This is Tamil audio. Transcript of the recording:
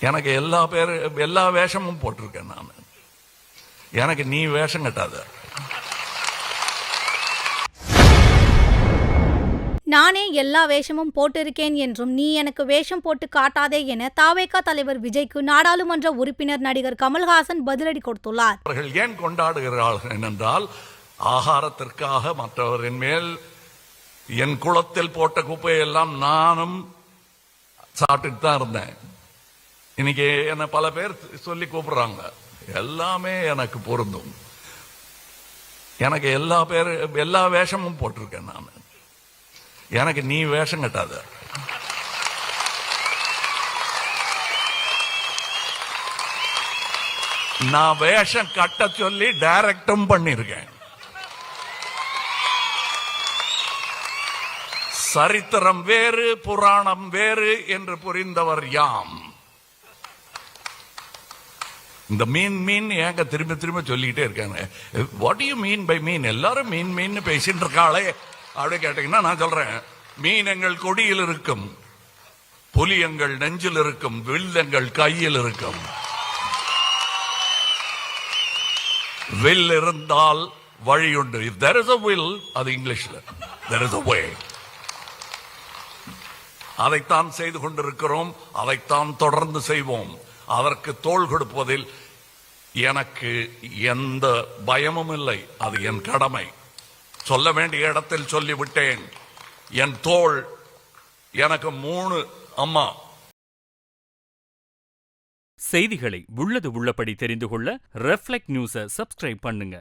எனக்கு எல்லா வேஷமும் போட்டிருக்கேன் நான். எனக்கு நீ வேஷம் கட்டாத. நானே எல்லா வேஷமும் போட்டிருக்கேன் என்றும் நீ எனக்கு வேஷம் போட்டு காட்டாதே என தவேகா தலைவர் விஜய்க்கு நாடாளுமன்ற உறுப்பினர் நடிகர் கமல்ஹாசன் பதிலடி கொடுத்துள்ளார். அவர்கள் ஏன் கொண்டாடுகிறார்கள் என்றால், ஆகாரத்திற்காக மற்றவரின் மேல் என் குளத்தில் போட்ட குப்பையெல்லாம் நானும் சாப்பிட்டுட்டு தான் இருந்தேன். இன்னைக்கு என்ன பல பேர் சொல்லி கூப்பிடுறாங்க. எல்லாமே எனக்கு பொருந்தும். எனக்கு எல்லா வேஷமும் போட்டிருக்கேன் நான். எனக்கு நீ வேஷம் கட்டாத. நான் வேஷம் கட்ட சொல்லி டைரக்டும் பண்ணிருக்கேன். சரித்திரம் வேறு புராணம் வேறு என்று புரிந்தவர் யாம். இந்த மீன் ஏங்க திரும்ப சொல்லிக்கிட்டே இருக்காங்க. வாட் யூ மீன் பை மீன்? எல்லாரும் மீன் பேசிட்டு இருக்காளே அப்படி கேட்டீங்கன்னா நான் சொல்றேன், மீன் எங்கள் கொடியில் இருக்கும், புலி எங்கள் நெஞ்சில் இருக்கும், வில் எங்கள் கையில் இருக்கும். வில் இருந்தால் வழியுண்டு. If there is a will, அது இங்கிலீஷ்ல there is a way. அதைத்தான் செய்து கொண்டிருக்கிறோம், அதைத்தான் தொடர்ந்து செய்வோம். அதற்கு தோள் கொடுப்பதில் எனக்கு எந்த பயமும் இல்லை. அது என் கடமை. சொல்ல வேண்டிய இடத்தில் சொல்லிவிட்டேன். என் தோள் எனக்கு 3 அம்மா. செய்திகளை உள்ளது உள்ளபடி தெரிந்து கொள்ள ரெஃப்ளெக்ட் நியூஸை சப்ஸ்கிரைப் பண்ணுங்க.